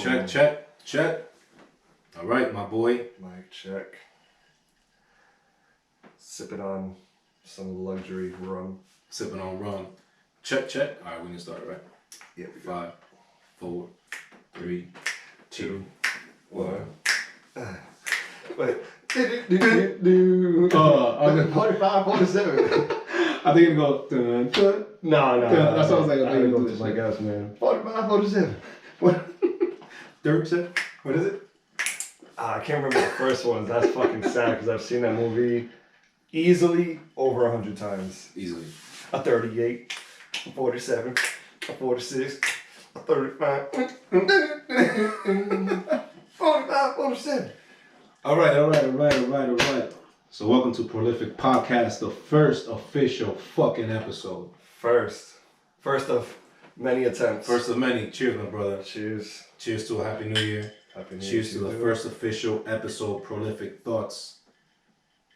Check. All right, my boy. Mic check. Sipping on some luxury rum. Sipping on rum. Check. All right, we can start, right? Yeah, 5, 4, 3, 2, 1. Wait. 45, 47. I think it go. No. That sounds like a thing to do this like shit. us, man. 45, 47. What? 37? What is it? I can't remember the first one. That's fucking sad because I've seen that movie easily over 100 times. Easily. A 38, a 47, a 46, a 35, 45, 47. All right. So welcome to Prolific Podcast, the first official fucking episode. First of many attempts. First of many. Cheers, my brother. Cheers. Cheers to a Happy New Year. Happy New Year. Cheers to the first official episode, Prolific Thoughts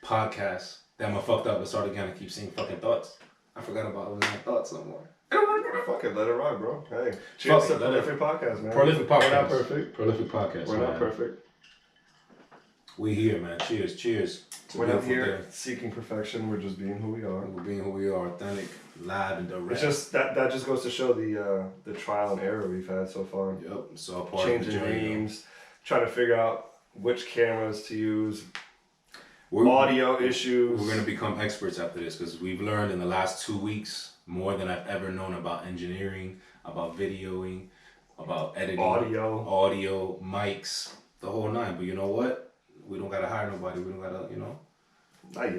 Podcast. Damn, I fucked up. Let's start again. I keep saying fucking thoughts. I forgot about it was my thoughts no more. Fuck it, let it rock, bro. Hey, cheers to Prolific Podcast, man. Prolific Podcast. We're not perfect. Prolific Podcast. We're not perfect. We here, man. Cheers. We're not here seeking perfection. We're just being who we are. We're being who we are, authentic, live, and direct. It's just that just goes to show the trial and error we've had so far. Yep. It's all part Changing of the journey. names, trying to figure out which cameras to use, audio issues. We're gonna become experts after this because we've learned in the last 2 weeks more than I've ever known about engineering, about videoing, about editing, audio, mics, the whole nine. But you know what? We don't gotta hire nobody. We don't gotta, Not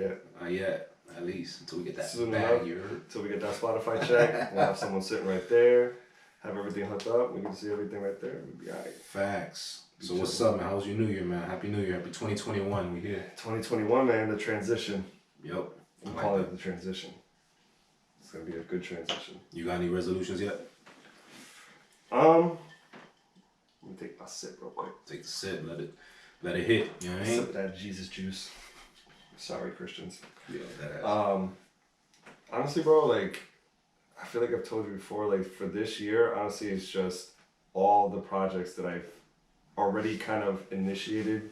yet. At least until we get that soon bag. Until we get that Spotify check, we'll have someone sitting right there, have everything hooked up. We can see everything right there. We'll be alright. Facts. So what's up, man? How was your New Year, man? Happy New Year. Happy 2021. We here. 2021, man. The transition. Yep. We'll call it the transition. It's gonna be a good transition. You got any resolutions yet? Let me take my sip real quick. Take the sip. Let it hit. You know what I mean? Sip of that Jesus juice. Sorry, Christians. Yeah, that ass. Honestly, bro, I feel like I've told you before, for this year, honestly, it's just all the projects that I've already kind of initiated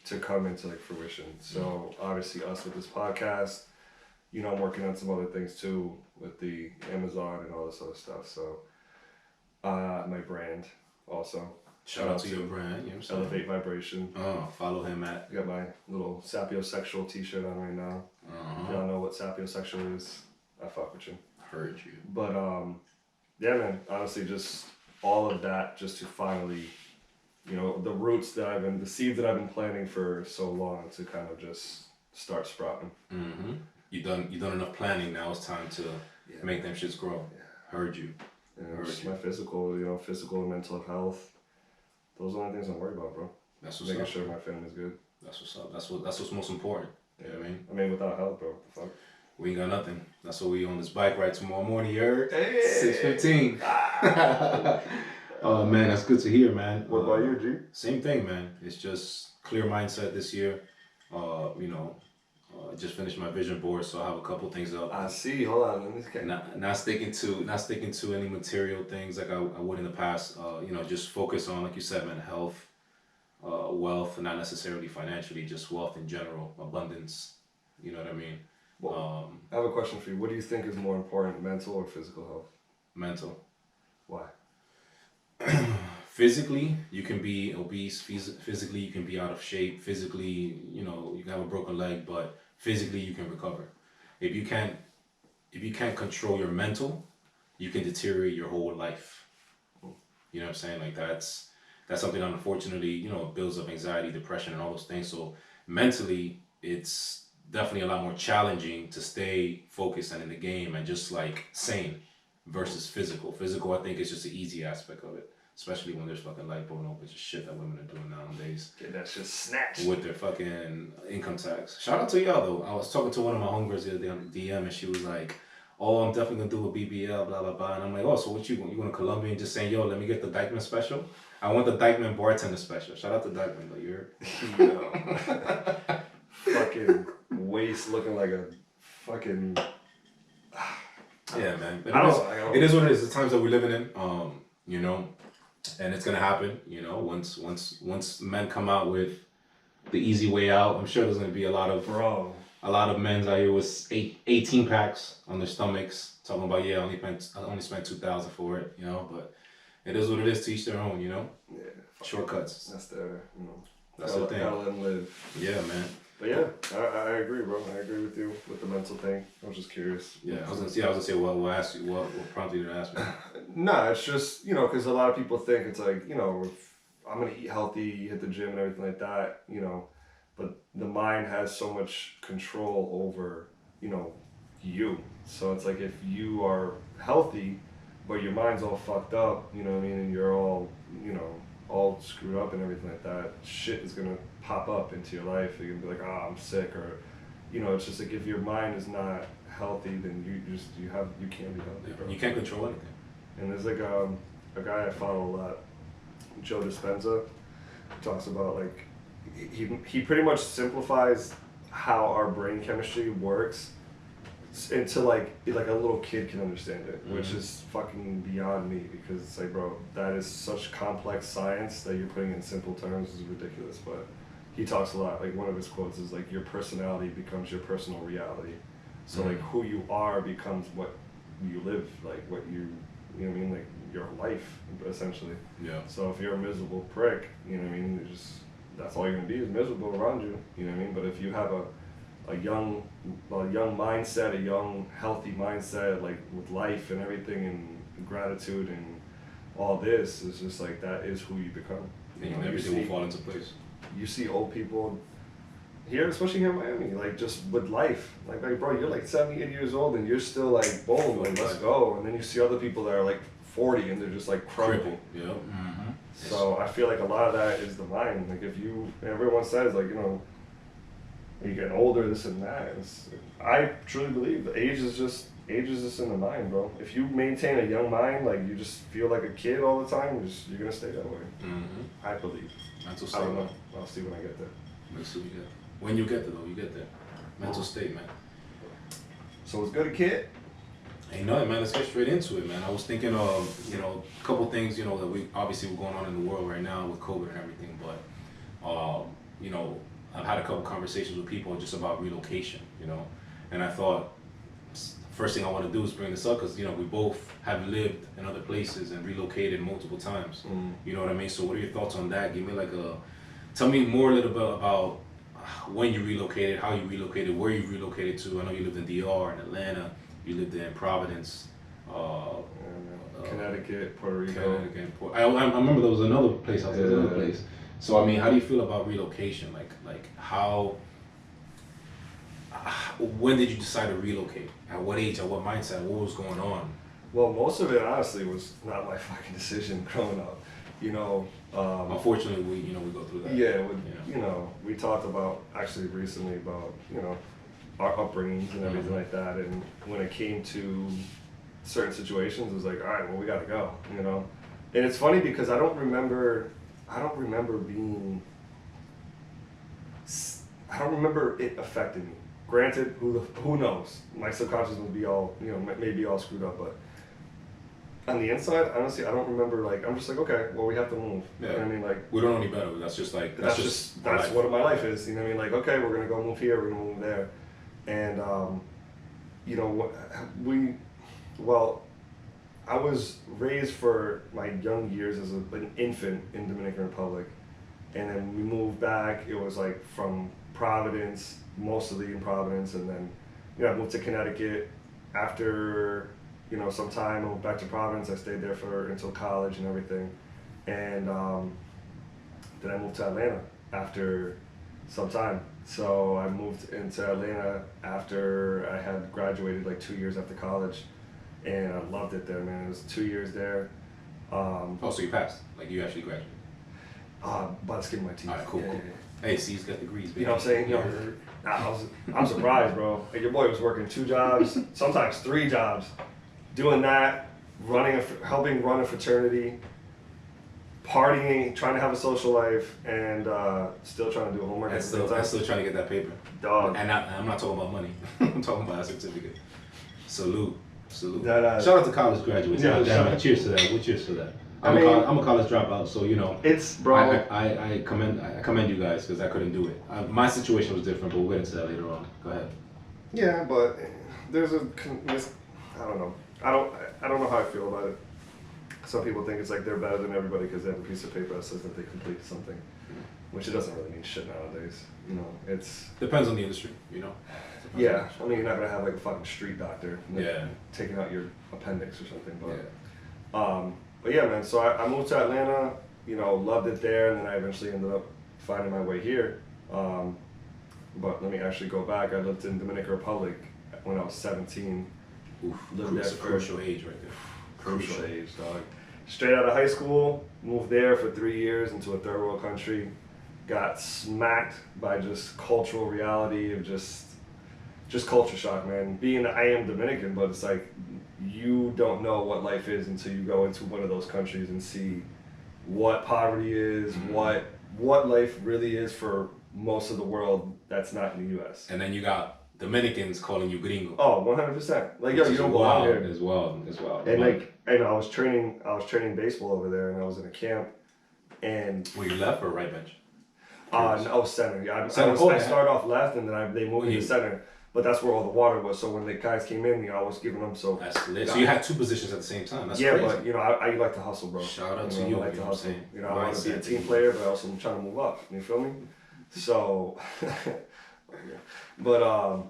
to come into fruition. So obviously us with this podcast, I'm working on some other things too with the Amazon and all this other stuff. So my brand also. Shout out to your brand, you know what I'm saying? Elevate Vibration. Follow him at. Got my little sapiosexual t-shirt on right now. Y'all know what sapiosexual is. I fuck with you. Heard you. But yeah, man, honestly, just all of that just to finally, the roots the seeds that I've been planting for so long to kind of just start sprouting. Mm-hmm. You done enough planning. Now it's time to make them shits grow. Yeah. Heard you. Just my physical and mental health. Those are the only things I'm worried about, bro. That's what's Making up. sure my family's good. That's what's up. That's what's most important. You know what I mean? I mean, without health, bro, what the fuck? We ain't got nothing. That's why we on this bike ride tomorrow morning. You heard? Hey. 6:15. Oh man, that's good to hear, man. What about you, G? Same thing, man. It's just clear mindset this year. Just finished my vision board, so I have a couple things up. I see. Hold on, let me get. Not sticking to any material things like I would in the past. Just focus on, like you said, man, health, wealth, not necessarily financially, just wealth in general, abundance. You know what I mean? Well, I have a question for you. What do you think is more important, mental or physical health? Mental. Why? Physically, you can be obese. Physically, you can be out of shape. Physically, you can have a broken leg, but physically, you can recover. If you can't control your mental, you can deteriorate your whole life. You know what I'm saying? That's something that unfortunately, builds up anxiety, depression, and all those things. So mentally, it's definitely a lot more challenging to stay focused and in the game and just sane versus physical. Physical, I think, is just the easy aspect of it. Especially when there's fucking light bulb open shit that women are doing nowadays. Get that shit snatched. With their fucking income tax. Shout out to y'all though. I was talking to one of my homegirls the other day on the DM and she was like, oh, I'm definitely gonna do a BBL, blah, blah, blah. And I'm like, oh, so what you going to Colombia and just saying, yo, let me get the Dykeman special? I want the Dykeman bartender special. Shout out to Dykeman though, you're... Fucking waist looking like a fucking... Yeah, man. But it is what it is. The times that we're living in, and it's gonna happen. You know, once men come out with the easy way out, I'm sure there's gonna be Bro. a lot of men out here with 18 packs on their stomachs talking about, yeah, I only spent 2,000 for it. You know, but it is what it is. To each their own. You know, Yeah. shortcuts. That's their, you know. That's the thing. Gotta let them live. Yeah, man. But yeah, I agree, bro. I agree with you with the mental thing. I was just curious. Yeah, I was gonna say, well, we'll ask you what prompted you to ask me. Nah, it's just, you know, because a lot of people think it's like, you know, if I'm going to eat healthy, hit the gym and everything like that, you know, but the mind has so much control over, you know, you. So it's like if you are healthy, but your mind's all fucked up, you know what I mean, and you're all, you know, all screwed up and everything like that, shit is going to pop up into your life. You're going to be like, oh, I'm sick, or, you know, it's just like if your mind is not healthy, then you can't be healthy, bro. You can't control anything. And there's like a guy I follow a lot, Joe Dispenza, talks about like he pretty much simplifies how our brain chemistry works into like a little kid can understand it, which is fucking beyond me, because it's like, bro, that is such complex science that you're putting in simple terms is ridiculous. But he talks a lot, like one of his quotes is like, your personality becomes your personal reality. So like who you are becomes what you live, like what you know what I mean, like your life essentially. Yeah. So if you're a miserable prick, you know what I mean, that's all you're gonna be is miserable around you. You know what I mean? But if you have a young mindset, a young healthy mindset, like with life and everything and gratitude and all this, is just like that is who you become. And everything will fall into place. You see old people here, especially here in Miami, like just with life, like bro, you're like 78 years old and you're still like boom, like let's go. And then you see other people that are like 40 and they're just like crumpled. Yeah. Mm-hmm. So I feel like a lot of that is the mind. Like if you, everyone says like, you know, you get older, this and that. I truly believe the age is just in the mind, bro. If you maintain a young mind, like you just feel like a kid all the time, you're gonna stay that way. Mm-hmm. I believe. Mental I state. don't know. I'll see when I get there. Let's see what you get. When you get there, though, you get there. Mental state, man. So it's good a kid. Ain't nothing, man. Let's get straight into it, man. I was thinking of, you know, a couple things, you know, that we obviously were going on in the world right now with COVID and everything, but, you know, I've had a couple conversations with people just about relocation, you know, and I thought first thing I want to do is bring this up because, you know, we both have lived in other places and relocated multiple times. You know what I mean? So what are your thoughts on that? Give me like tell me more a little bit about when you relocated, how you relocated, where you relocated to. I know you lived in DR, in Atlanta, you lived in Providence, Connecticut, Puerto Rico. I remember there was another place. Another place. So I mean, how do you feel about relocation? Like how? When did you decide to relocate? At what age? At what mindset? What was going on? Well, most of it honestly was not my fucking decision growing up. You know. Unfortunately, we go through that. Yeah, you know, we talked about actually recently about, you know, our upbringings and everything like that, and when it came to certain situations, it was like, all right, well, we got to go, you know. And it's funny because I don't remember it affecting me. Granted, who knows? My subconscious would be all, you know, maybe all screwed up, but on the inside, honestly, I don't remember. Like, I'm just like, okay, well, we have to move. Yeah. You know what I mean? Like, we don't know any better. That's just what my life is. You know what I mean? Like, okay, we're gonna go move here. We're gonna move there, and you know what? I was raised for my young years as an infant in Dominican Republic, and then we moved back. It was like from Providence, mostly in Providence, and then I moved to Connecticut after. You know, some time I moved back to Providence. I stayed there until college and everything, and then I moved to Atlanta after some time. So I moved into Atlanta after I had graduated, like 2 years after college, and I loved it there, man. It was 2 years there. So you passed? Like you actually graduated? By the skin of my teeth. All right, cool. Hey, see, he's got degrees, baby. You know what I'm saying? You know, I'm surprised, bro. Like, your boy was working 2 jobs, sometimes 3 jobs. Doing that, helping run a fraternity, partying, trying to have a social life, and still trying to do homework. And still trying to get that paper. Dog. And I'm not talking about money. I'm talking about a certificate. Salute. That, shout out to college graduates. Yeah, Damn it. Cheers to that. Cheers to that. I'm a college dropout, so you know, it's bro. I commend you guys because I couldn't do it. My situation was different, but we'll get into that later on. Go ahead. Yeah, but there's I don't know. I don't know how I feel about it. Some people think it's like they're better than everybody because they have a piece of paper that says that they completed something, which it doesn't really mean shit nowadays. You know, it's Depends on the industry, you know. yeah. I mean, you're not gonna have like a fucking street doctor Yeah. taking out your appendix or something, but Yeah. but yeah, man. So I moved to Atlanta. You know, loved it there, and then I eventually ended up finding my way here. But let me actually go back. I lived in Dominican Republic when I was 17. Oof, Lived there it's a for crucial age right there. crucial age, dog. Straight out of high school, moved there for 3 years into a third world country. Got smacked by just cultural reality of just culture shock, man. Being that I am Dominican, but it's like you don't know what life is until you go into one of those countries and see what poverty is, what life really is for most of the world that's not in the U.S. And then you got Dominicans calling you gringo. Oh, 100%. Like, yo, you don't belong here. As well. And like, and I was training baseball over there, and I was in a camp, and Were you left or right bench? no, center. Yeah, I Center. started off left, and then they moved me to center. But that's where all the water was. So when the guys came in, I was giving them. So That's lit. So you had two positions at the same time. That's yeah, crazy. but I like to hustle, bro. Shout out You to know, you. I like to hustle. You know I want to be a team player, but I also am trying to move up. You feel me? So, but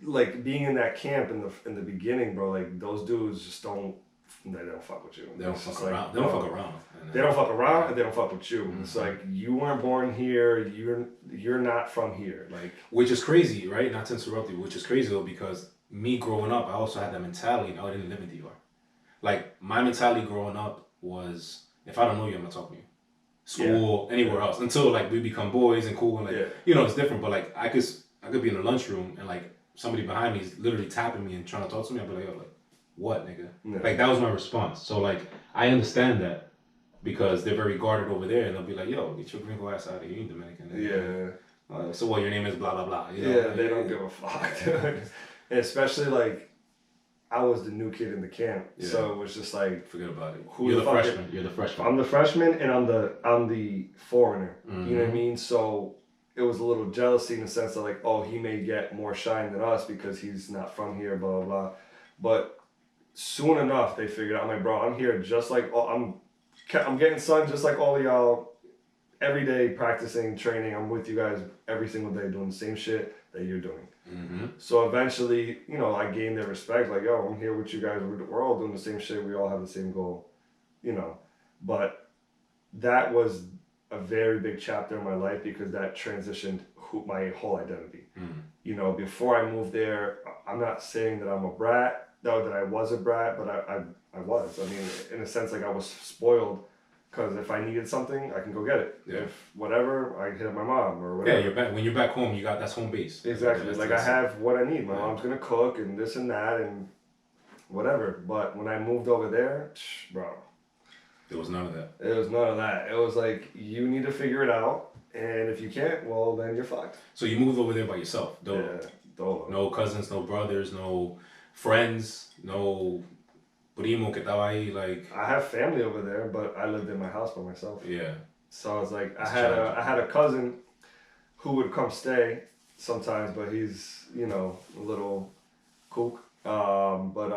like being in that camp in the beginning, bro. Like those dudes just don't. They don't fuck with you. They don't fuck around. They don't fuck around. They don't fuck around, and they don't fuck with you. Mm-hmm. It's like you weren't born here. You're not from here. Like, which is crazy, right? Not to interrupt you. Which is crazy though, because me growing up, I also had that mentality, and I didn't live in DR. Like my mentality growing up was, if I don't know you, I'm not talking to you. School, anywhere else, until like we become boys and cool, and like you know it's different. But like I could be in the lunchroom and like somebody behind me is literally tapping me and trying to talk to me. I'd be like, yo, like. What, nigga? Yeah. Like, that was my response. So, like, I understand that because they're very guarded over there, and they'll be like, yo, get your gringo ass out of here, you Dominican. Yeah. So, what, your name is blah, blah, blah. You know? Yeah, they don't give a fuck, dude. And especially, like, I was the new kid in the camp, so it was just like... Forget about it. You're the freshman. You're the freshman. I'm the freshman, and I'm the foreigner. Mm-hmm. You know what I mean? So, it was a little jealousy in the sense that, like, oh, he may get more shine than us because he's not from here, blah, blah, blah. But... soon enough, they figured out, I'm like, bro, I'm here just like I'm getting sun just like all of y'all. Every day practicing, training. I'm with you guys every single day doing the same shit that you're doing. Mm-hmm. So eventually, I gained their respect. Like, yo, I'm here with you guys. We're all doing the same shit. We all have the same goal, But that was a very big chapter in my life because that transitioned my whole identity. Mm. Before I moved there, I'm not saying that I'm a brat. No, that I was a brat, but I was. I mean, in a sense, like I was spoiled because if I needed something, I can go get it. Yeah. If whatever, I hit up my mom or whatever. Yeah, when you're back home, that's home base. Exactly. Like I have what I need. My mom's gonna cook and this and that and whatever. But when I moved over there, bro, there was none of that. It was none of that. It was like you need to figure it out, and if you can't, well, then you're fucked. So you moved over there by yourself, dolo. Yeah, dolo. No cousins, no brothers, no friends, no primo que estaba ahí, like... I have family over there, but I lived in my house by myself. Yeah. So I was like, I had a cousin who would come stay sometimes, but he's, a little kook. But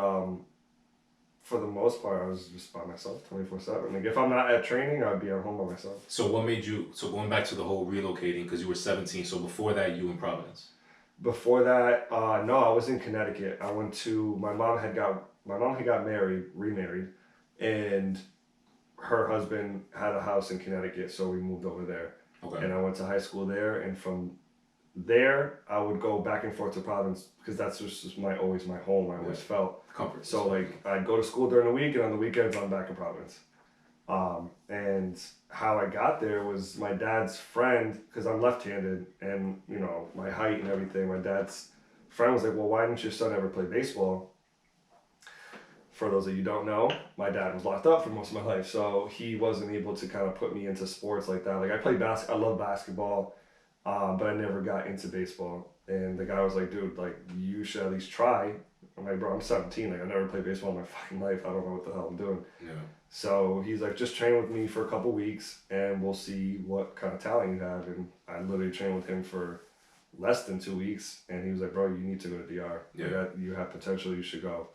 for the most part, I was just by myself 24/7. Like if I'm not at training, I'd be at home by myself. So what made you, going back to the whole relocating, because you were 17, so before that you in Providence? Before that, no, I was in Connecticut. I went to my mom had got remarried, and her husband had a house in Connecticut, so we moved over there. Okay. And I went to high school there, and from there I would go back and forth to Providence because that's just my home. I always felt comfort. So like I'd go to school during the week, and on the weekends I'm back in Providence. And how I got there was my dad's friend, because I'm left-handed and, my height and everything. My dad's friend was like, well, why didn't your son ever play baseball? For those of you who don't know, my dad was locked up for most of my life, so he wasn't able to kind of put me into sports like that. Like I played I love basketball, but I never got into baseball. And the guy was like, dude, like you should at least try. I'm like, bro, I'm 17. Like, I never played baseball in my fucking life. I don't know what the hell I'm doing. Yeah. So he's like, just train with me for a couple weeks and we'll see what kind of talent you have. And I literally trained with him for less than 2 weeks. And he was like, bro, you need to go to DR. Yeah. You have potential. You should go.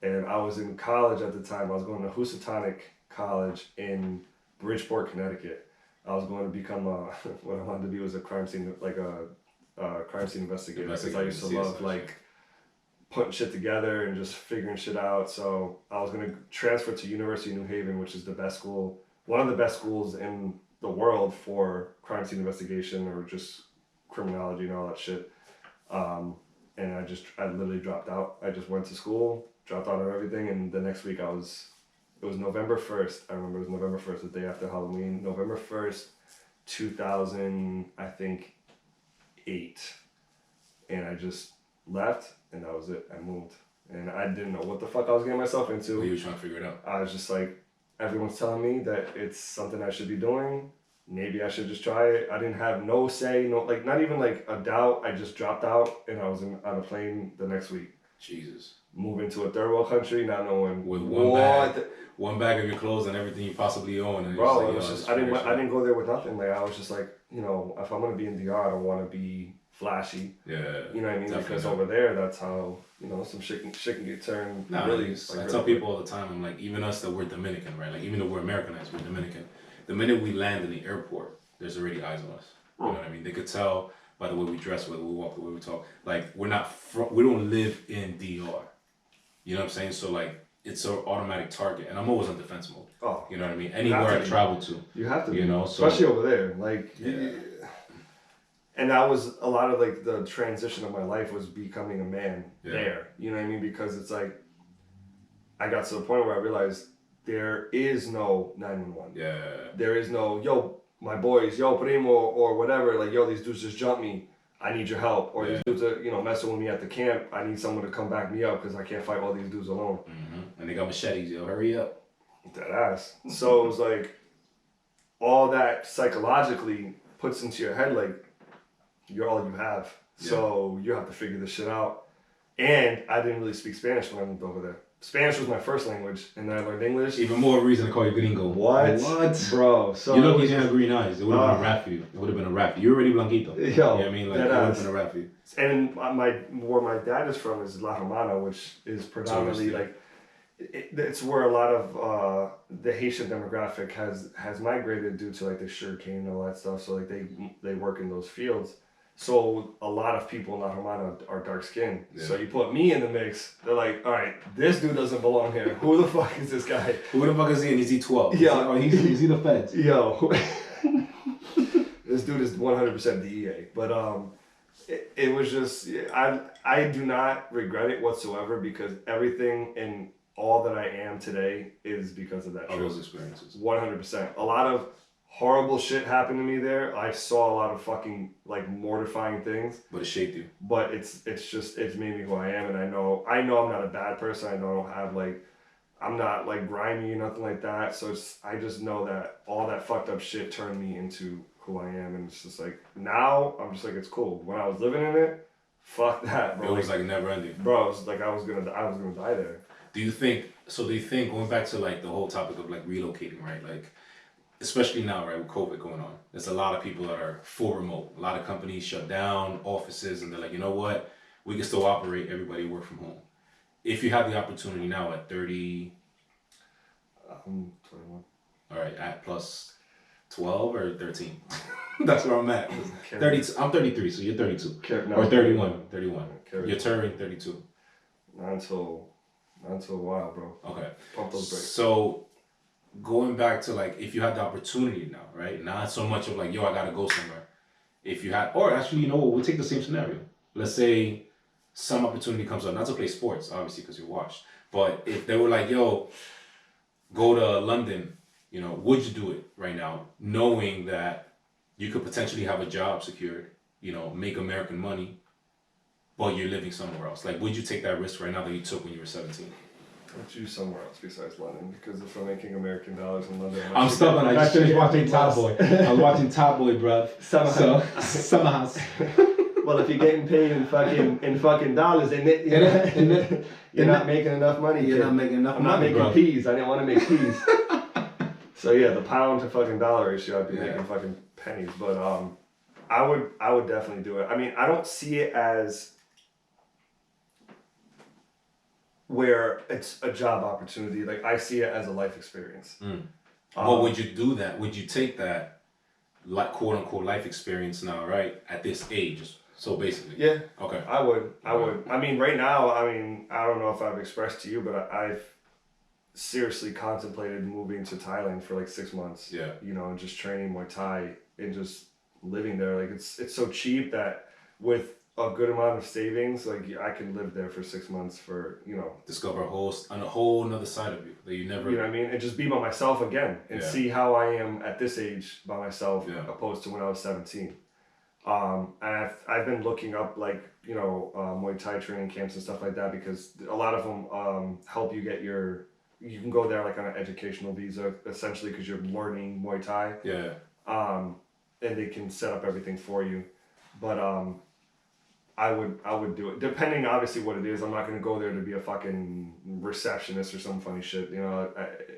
And I was in college at the time. I was going to Housatonic College in Bridgeport, Connecticut. I was going to become what I wanted to be was a crime scene, like a crime scene investigator. Because I used to love like putting shit together and just figuring shit out. So I was going to transfer to University of New Haven, which is the best school, one of the best schools in the world for crime scene investigation or just criminology and all that shit. And I literally dropped out. I just went to school, dropped out of everything, and the next week it was November 1st. I remember it was November 1st, the day after Halloween. November 1st, 2000, I think, 8. And I just left, and that was it. I moved. And I didn't know what the fuck I was getting myself into. Well, you were trying to figure it out. I was just like, everyone's telling me that it's something I should be doing. Maybe I should just try it. I didn't have no say, not even like a doubt. I just dropped out, and I was on a plane the next week. Jesus. Moving to a third world country, not knowing with one bag of your clothes and everything you possibly own. And bro, it was just I didn't go there with nothing. Like I was just like, if I'm gonna be in DR, I don't want to be flashy. Yeah. You know what I mean? Because over there, that's how some shit can get turned. Nah, really. I tell people all the time, I'm like, even us that we're Dominican, right? Like even though we're Americanized, we're Dominican. The minute we land in the airport, there's already eyes on us. You know what I mean? They could tell by the way we dress, whether we walk, the way we talk. Like we don't live in DR. You know what I'm saying? So like it's an automatic target, and I'm always on defense mode. Oh, you know what I mean? Anywhere I travel to, you have to. So, especially over there, like. Yeah. And that was a lot of like the transition of my life was becoming a man there. You know what I mean? Because it's like I got to the point where I realized there is no 911. Yeah. There is no yo, my boys, yo, primo, or whatever. Like yo, these dudes just jumped me. I need your help. Or these dudes are messing with me at the camp. I need someone to come back me up because I can't fight all these dudes alone. Mm-hmm. And they got machetes. Yo, hurry up. That ass. So it was like all that psychologically puts into your head like. You're all you have. Yeah. So you have to figure this shit out. And I didn't really speak Spanish when I moved over there. Spanish was my first language, and then I learned English. Even more reason to call you gringo. What? Bro, so... You look, you didn't have green eyes. It would have been a rap for you. It would have been a rap. You're already blanquito. Yo, you know what I mean? Like, it would have been a rap for you. And where my dad is from is La Romana, which is predominantly, like... It's where a lot of the Haitian demographic has migrated due to, like, the sugarcane and all that stuff. So, like, they work in those fields. So a lot of people in La Romana are dark skinned. Yeah. So you put me in the mix, they're like, all right, this dude doesn't belong here. Who the fuck is this guy? Who the fuck is he and is he 12? Yeah. Is he the feds? Yo. This dude is 100% DEA. But it was just, I do not regret it whatsoever because everything and all that I am today is because of that. All those experiences. 100%. A lot of horrible shit happened to me there. I saw a lot of fucking like mortifying things. But it shaped you. But it's made me who I am, and I know I'm not a bad person. I don't have like I'm not like grimy or nothing like that. So I just know that all that fucked up shit turned me into who I am, and it's just like now I'm just like it's cool. When I was living in it, fuck that, bro. It was like never ending. Bro, it was like I was gonna die there. Do you think going back to like the whole topic of like relocating, right? Like especially now, right, with COVID going on, there's a lot of people that are full remote. A lot of companies shut down offices, and they're like, you know what? We can still operate. Everybody work from home. If you have the opportunity now at 30, 21. All right, at plus 12 or 13. That's where I'm at. 30. I'm 33, so you're 32 or 31. 31. You're turning 32. Not until a while, bro. Okay. Pump those brakes. So, going back to like, if you had the opportunity now, right? Not so much of like, yo, I gotta go somewhere. If you had, or actually, you know what? We'll take the same scenario. Let's say some opportunity comes up, not to play sports, obviously, because you're washed. But if they were like, yo, go to London, you know, would you do it right now, knowing that you could potentially have a job secured, you know, make American money, but you're living somewhere else? Like, would you take that risk right now that you took when you were 17? I'd choose somewhere else besides London, because if I'm making American dollars in London, I'm stubborn. I was watching Top Boy. I was watching Top Boy, bruv. Summer House. Well, if you're getting paid in fucking dollars, and you're not making enough money. You're not making enough I'm money, not making peas. I didn't want to make peas. So yeah, the pound to fucking dollar ratio, I'd be making fucking pennies. But I would definitely do it. I mean, I don't see it as where it's a job opportunity. Like, I see it as a life experience. Well, would you do that? Would you take that, like, quote unquote life experience now, right, at this age? So basically, yeah, okay, I would. I mean, right now, I mean, I don't know if I've expressed to you, but I've seriously contemplated moving to Thailand for like 6 months. Yeah, you know, and just training Muay Thai and just living there. Like, it's so cheap that with a good amount of savings, like, I can live there for 6 months for, you know, discover a whole another side of you that you never, you know what I mean, and just be by myself again and see how I am at this age by myself opposed to when I was 17. And I've been looking up, like, you know, Muay Thai training camps and stuff like that, because a lot of them help you get you can go there like on an educational visa, essentially, because you're learning Muay Thai. Yeah. And they can set up everything for you. But I would do it. Depending, obviously, what it is. I'm not going to go there to be a fucking receptionist or some funny shit. You know,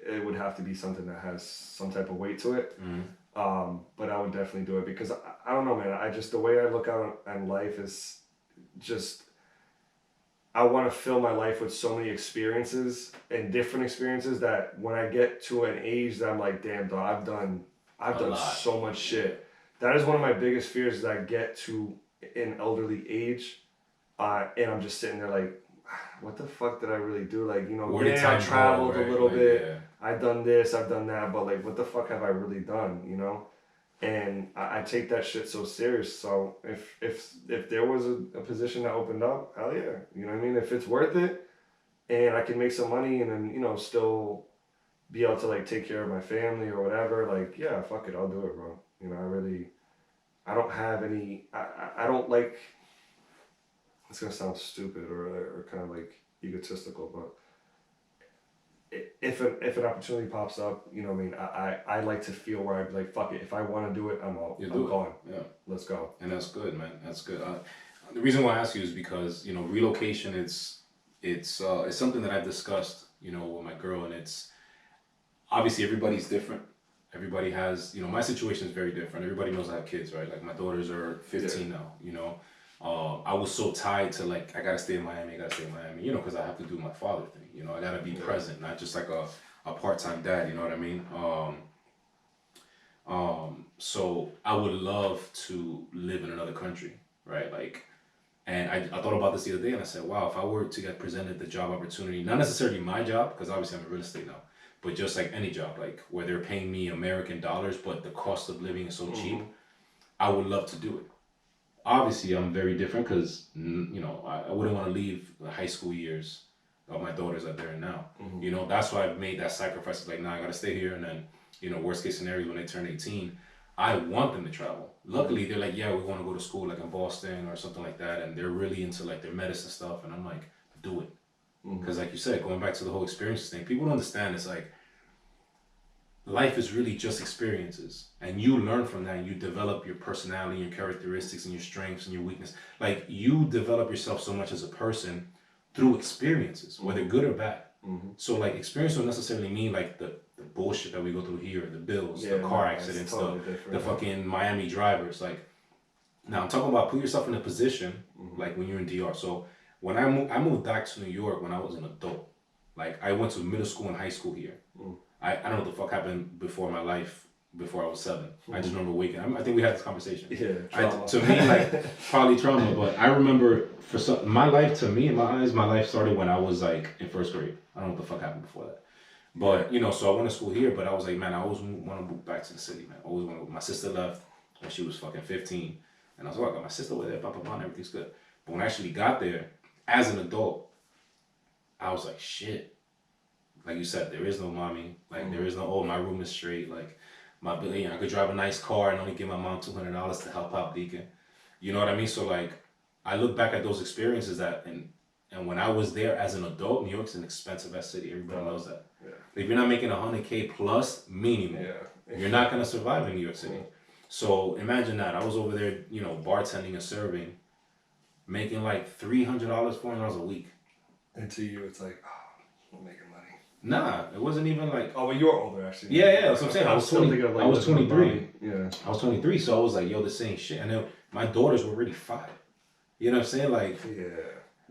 it would have to be something that has some type of weight to it. But I would definitely do it because I don't know, man. I just, the way I look out on life is just, I want to fill my life with so many experiences and different experiences that when I get to an age that I'm like, damn, dog, I've done so much shit. That is one of my biggest fears, is I get to an elderly age, and I'm just sitting there like, what the fuck did I really do? Like, you know, I traveled a little bit. Yeah. I've done this, I've done that, but like, what the fuck have I really done? You know, and I take that shit so serious. So if there was a position that opened up, hell yeah, you know what I mean. If it's worth it, and I can make some money, and then, you know, still be able to like take care of my family or whatever, like, yeah, fuck it, I'll do it, bro. You know, I don't have any, I don't like, it's gonna sound stupid or kind of like egotistical, but if an opportunity pops up, you know what I mean, I like to feel where I'd be like, fuck it, if I want to do it, I'm out. I'm going. Yeah, let's go. And that's good, man. That's good. The reason why I ask you is because, you know, relocation, it's something that I've discussed, you know, with my girl, and it's obviously everybody's different. Everybody has, you know, my situation is very different. Everybody knows I have kids, right? Like, my daughters are 15 now, you know. I was so tied to, like, I gotta stay in Miami, you know, because I have to do my father thing, you know. I gotta be present, not just like a part-time dad, you know what I mean? So I would love to live in another country, right? Like, and I thought about this the other day, and I said, wow, if I were to get presented the job opportunity, not necessarily my job, because obviously I'm in real estate now, but just like any job, like where they're paying me American dollars, but the cost of living is so cheap, I would love to do it. Obviously, I'm very different because, you know, I wouldn't want to leave the high school years of my daughters that they're in now. You know, that's why I've made that sacrifice. It's like, nah, I got to stay here. And then, you know, worst case scenario, when they turn 18, I want them to travel. Luckily, they're like, yeah, we want to go to school like in Boston or something like that. And they're really into like their medicine stuff. And I'm like, do it. Because like you said, going back to the whole experiences thing, people don't understand. It's like, life is really just experiences, and you learn from that, and you develop your personality, your characteristics, and your strengths and your weakness. Like, you develop yourself so much as a person through experiences, whether good or bad. So like, experience don't necessarily mean like the bullshit that we go through here, the bills, the car accidents, totally the fucking Miami drivers. Like, now I'm talking about put yourself in a position like when you're in DR. So when I moved back to New York when I was an adult. Like, I went to middle school and high school here. I don't know what the fuck happened before my life, before I was 7. I just remember waking. I think we had this conversation. Yeah, to me, like, probably trauma, but I remember my life, to me, in my eyes, my life started when I was like in 1st grade. I don't know what the fuck happened before that. But, you know, so I went to school here, but I was like, man, I always want to move back to the city, man. I always want to. My sister left when she was fucking 15. And I was like, I got my sister with there, and everything's good. But when I actually got there, as an adult, I was like, shit. Like you said, there is no mommy. Like, there is no, oh, my room is straight. Like, you know, I could drive a nice car and only give my mom $200 to help out Deacon. You know what I mean? So, like, I look back at those experiences and when I was there as an adult, New York's an expensive ass city. Everybody knows that. Yeah. If you're not making $100K plus minimum, you're not going to survive in New York City. So imagine that. I was over there, you know, bartending and serving making like $300, $400 a week. And to you, it's like, oh, I'm making money. Nah, it wasn't even like. Oh, well, you were older actually. Yeah, that's what I'm saying. I was still 20. thinking of, like, I was 23. Yeah. I was 23, so I was like, yo, this ain't shit. And then my daughters were already 5. You know what I'm saying? Like,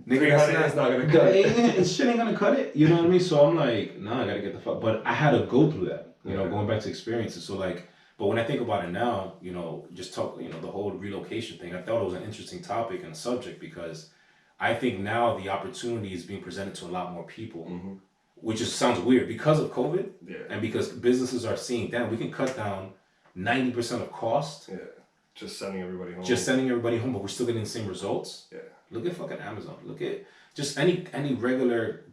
nigga, that's not gonna cut it. Shit ain't gonna cut it. You know what I mean? So I'm like, nah, I gotta get the fuck. But I had to go through that. You know, going back to experiences. So like, but when I think about it now, you know, just talk, you know, the whole relocation thing. I thought it was an interesting topic and subject because I think now the opportunity is being presented to a lot more people, which just sounds weird because of COVID and because businesses are seeing, damn, we can cut down 90% of cost. Yeah. Just sending everybody home. Just sending everybody home, but we're still getting the same results. Yeah. Look at fucking Amazon. Look at just any regular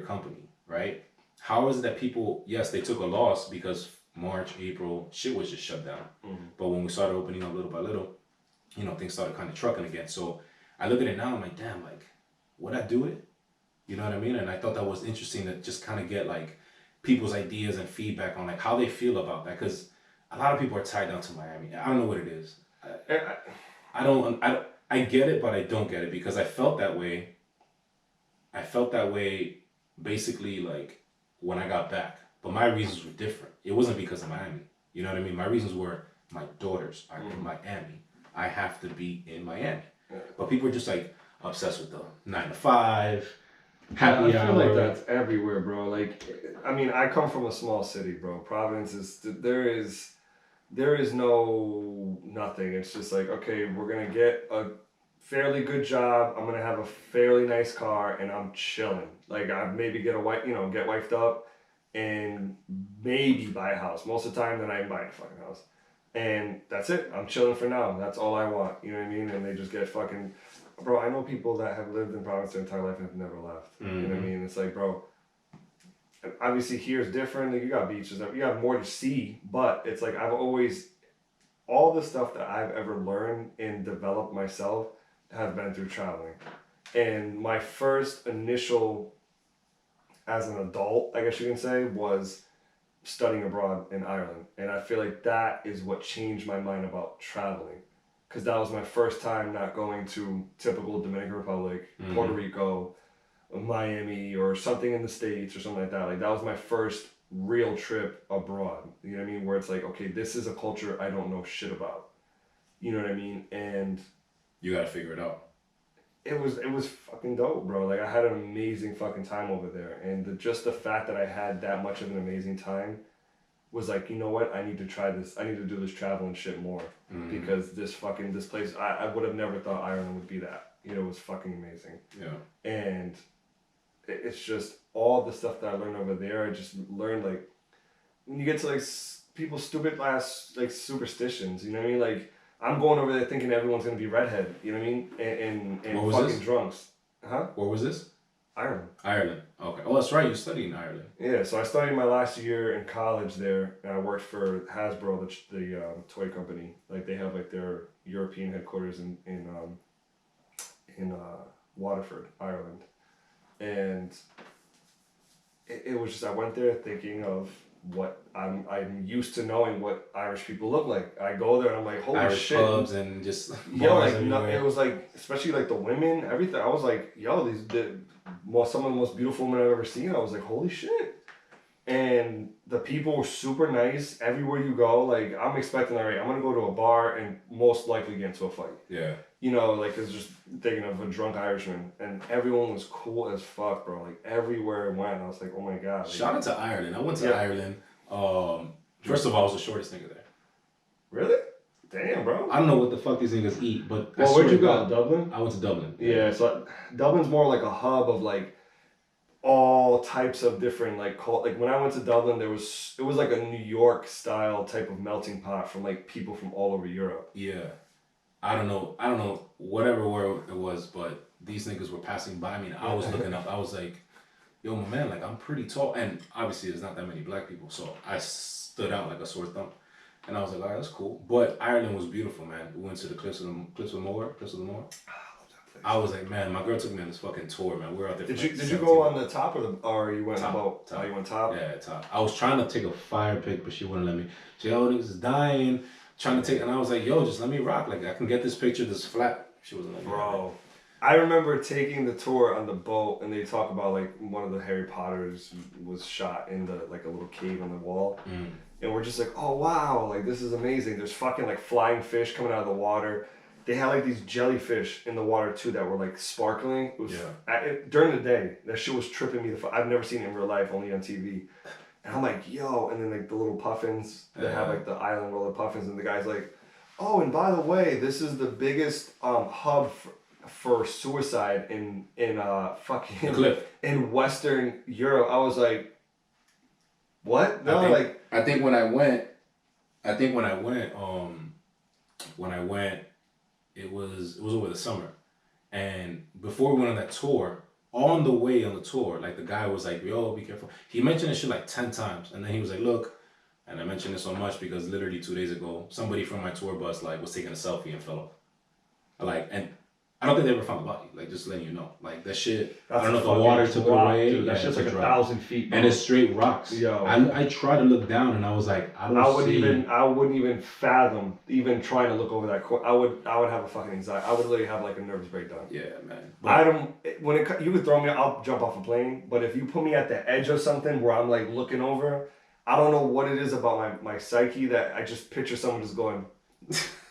company, right? How is it that people, yes, they took a loss because March, April, shit was just shut down. But when we started opening up little by little, you know, things started kind of trucking again. So I look at it now, I'm like, damn, like, would I do it? You know what I mean? And I thought that was interesting to just kind of get like people's ideas and feedback on like how they feel about that. Because a lot of people are tied down to Miami. I don't know what it is. I get it, but I don't get it because I felt that way. I felt that way basically like when I got back. But my reasons were different. It wasn't because of Miami. You know what I mean? My reasons were my daughters are in Miami. I have to be in Miami. But people are just like obsessed with the 9 to 5, happy hour. I feel like that's everywhere, bro. Like, I mean, I come from a small city, bro. Providence is, there is no nothing. It's just like, okay, we're going to get a fairly good job. I'm going to have a fairly nice car and I'm chilling. Like, I maybe get get wifed up and maybe buy a house. Most of the time, then I buy a fucking house. And that's it. I'm chilling for now. That's all I want. You know what I mean? And they just get fucking... Bro, I know people that have lived in Providence their entire life and have never left. You know what I mean? It's like, bro... Obviously, here is different. Like, you got beaches. You have more to see. But it's like, I've always... All the stuff that I've ever learned and developed myself have been through traveling. And my first initial... As an adult, I guess you can say, was... studying abroad in Ireland, and I feel like that is what changed my mind about traveling, because that was my first time not going to typical Dominican Republic, Puerto Rico, Miami, or something in the States or something like that. Like, that was my first real trip abroad. You know what I mean? Where it's like, okay, this is a culture I don't know shit about. You know what I mean? And you gotta figure it out. It was fucking dope, bro. Like, I had an amazing fucking time over there. And just the fact that I had that much of an amazing time was like, you know what? I need to try this. I need to do this traveling shit more. Because this place, I would have never thought Ireland would be that. You know, it was fucking amazing. Yeah. And it's just all the stuff that I learned over there. I just learned, like, when you get to, like, people's stupid ass, like, superstitions, you know what I mean? Like, I'm going over there thinking everyone's going to be redhead, you know what I mean? And fucking this? Drunks. Huh? Where was this? Ireland. Ireland. Okay. Oh, that's right. You studied in Ireland. Yeah, so I studied my last year in college there, and I worked for Hasbro, the toy company. Like, they have, like, their European headquarters in Waterford, Ireland. And it was just, I went there thinking of what I'm used to knowing what Irish people look like. I go there and I'm like, holy Irish shit. pubs and just it was like, especially like the women, everything. I was like, yo, some of the most beautiful women I've ever seen. I was like, holy shit. And the people were super nice everywhere you go. Like, I'm expecting, all right, I'm gonna go to a bar and most likely get into a fight. Yeah. You know, like, it's just thinking of a drunk Irishman, and everyone was cool as fuck, bro. Like, everywhere I went, I was like, oh my god. Like, shout out to Ireland. I went to Ireland. First of all, I was the shortest nigga there. Really? Damn, bro. I don't know what the fuck these niggas eat, but well, where'd you go? Dublin? I went to Dublin. Yeah, so Dublin's more like a hub of, like, all types of different, like, like, when I went to Dublin, it was like a New York style type of melting pot from, like, people from all over Europe. Yeah. I don't know whatever where it was, but these niggas were passing by me and I was looking up. I was like, yo, my man, like, I'm pretty tall. And obviously there's not that many black people, so I stood out like a sore thumb. And I was like, all right, that's cool. But Ireland was beautiful, man. We went to the Cliffs of the Moher. I was like, man, my girl took me on this fucking tour, man. We were out there. Did you go on the top or you went top? Oh, you went top? Yeah, top. I was trying to take a fire pic, but she wouldn't let me. She oh, niggas is dying. Trying to take, and I was like, yo, just let me rock. Like, I can get this picture this flat. She wasn't like, bro. I remember taking the tour on the boat, and they talk about like one of the Harry Potters was shot in the like a little cave on the wall, and we're just like, oh wow, like this is amazing. There's fucking like flying fish coming out of the water. They had like these jellyfish in the water too that were like sparkling. It was during the day. That shit was tripping me. I've never seen it in real life, only on TV. And I'm like, yo, and then like the little puffins that have like the island roller puffins, and the guy's like, oh, and by the way, this is the biggest hub for suicide in fucking in Western Europe. I was like, what? No, I think when I went, it was over the summer, and before we went on that tour, on the way on the tour, like the guy was like, "Yo, be careful." He mentioned this shit like 10 times, and then he was like, "Look," and I mentioned this so much because literally 2 days ago, somebody from my tour bus like was taking a selfie and fell off. Like, and I don't think they ever found the body. Like, just letting you know, like that shit. I don't know if the water took it away. Dude, that shit's like 1,000 feet. And it's straight rocks. Yo, I tried to look down, and I was like, I wouldn't even fathom even trying to look over that. I would have a fucking anxiety. I would literally have like a nervous breakdown. Yeah, man. But you could throw me, I'll jump off a plane. But if you put me at the edge of something where I'm like looking over, I don't know what it is about my psyche that I just picture someone just going.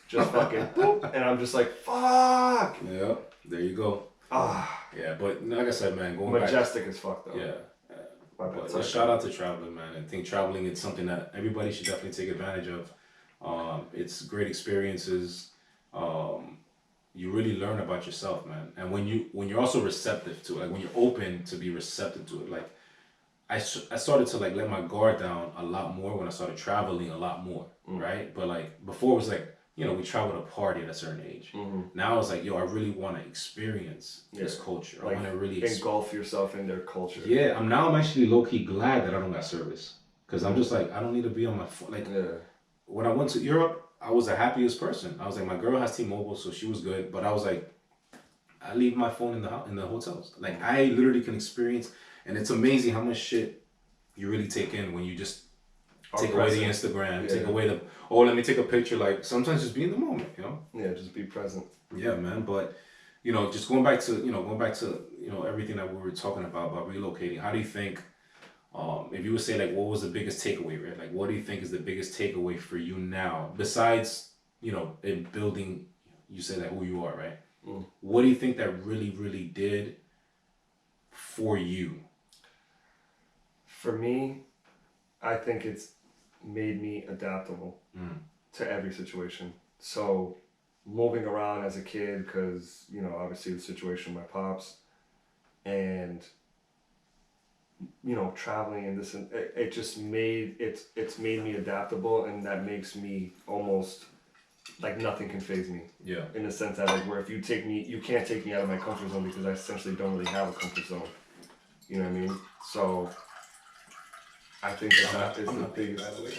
Just fucking boop, and I'm just like, fuck. Yeah, there you go. Yeah, but like I said, man, going majestic as fuck though. Yeah. But shout out to traveling, man. I think traveling is something that everybody should definitely take advantage of. It's great experiences. You really learn about yourself, man. And when you're also receptive to it, like when you're open to be receptive to it, like I started to like let my guard down a lot more when I started traveling a lot more, right? But like before it was like, you know, we travel to party at a certain age. Now it's like, yo, I really want to experience this culture. Like, I want to really engulf yourself in their culture. Yeah, I'm actually low key glad that I don't got service, because I'm just like, I don't need to be on my phone. Like when I went to Europe, I was the happiest person. I was like, my girl has T-Mobile, so she was good. But I was like, I leave my phone in the hotels. Like I literally can experience, and it's amazing how much shit you really take in when you just take away the Instagram, take away the, oh, let me take a picture. Like sometimes just be in the moment, you know? Yeah, just be present. Yeah, man. But, you know, just going back to everything that we were talking about relocating, how do you think, if you would say like, what was the biggest takeaway, right? Like, what do you think is the biggest takeaway for you now, besides, you know, in building, you say that who you are, right? What do you think that really, really did for you? For me, I think it's made me adaptable to every situation. So moving around as a kid, because, you know, obviously the situation with my pops, and, you know, traveling and this, and it just made, it's made me adaptable, and that makes me almost like nothing can faze me. Yeah. In the sense that like where if you take me, you can't take me out of my comfort zone, because I essentially don't really have a comfort zone. You know what I mean? So I think that is the biggest. By the way.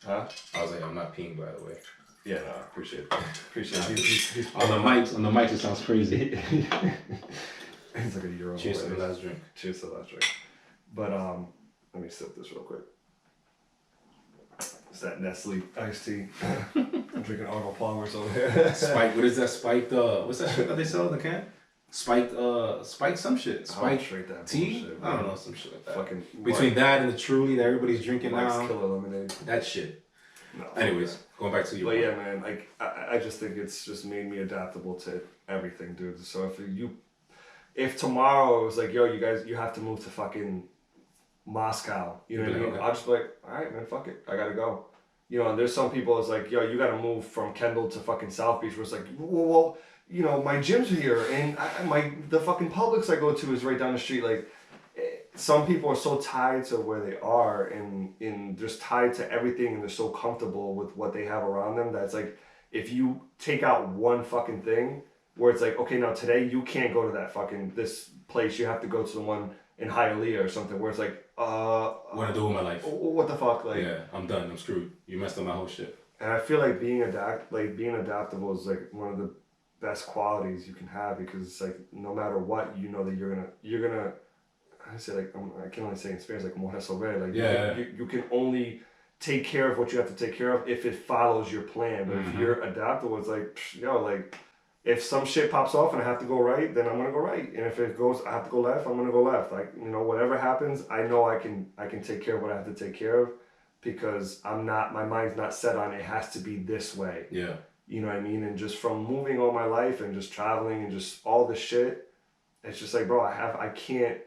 Huh? I was like, I'm not peeing, by the way. Yeah, no, appreciate it. He's on the mics, it sounds crazy. It's like a euro. Cheers to the last drink. Cheers to the last drink. But let me sip this real quick. It's that Nestle iced tea. I'm drinking Arnold Palmer's over here. Spike, what is that? Spiked, what's that shit that they sell in the can? Spiked some shit. Spiked tea? Bullshit, I don't know, some shit like that. Fucking between that and the Truly that everybody's drinking Mike's now. Killer Lemonade. That shit. No. Anyways, going back to you. But yeah, man, like I just think it's just made me adaptable to everything, dude. So if tomorrow it was like, yo, you guys, you have to move to fucking Moscow, you know what I mean? Okay. I'll just be like, all right, man, fuck it, I gotta go. You know, and there's some people, it's like, yo, you gotta move from Kendall to fucking South Beach, where it's like, well, you know, my gym's here, and the fucking Publix I go to is right down the street. Like, some people are so tied to where they are, and just tied to everything, and they're so comfortable with what they have around them, that's like, if you take out one fucking thing, where it's like, okay, now today you can't go to that fucking, this place, you have to go to the one in Hialeah or something, where it's like, what do I do with my life? What the fuck, like? Yeah, I'm done, I'm screwed. You messed up my whole shit. And I feel like being adaptable is like one of the best qualities you can have, because it's like, no matter what, you know that you're gonna I say like, I can only say experience, like more resolver, like you can only take care of what you have to take care of if it follows your plan. But if you're adaptable, it's like, yo, like if some shit pops off and I have to go right, then I'm gonna go right. And if it goes, I have to go left, I'm gonna go left. Like, you know, whatever happens, I know I can take care of what I have to take care of, because my mind's not set on it has to be this way. Yeah. You know what I mean? And just from moving all my life and just traveling and just all the shit, it's just like, bro, I can't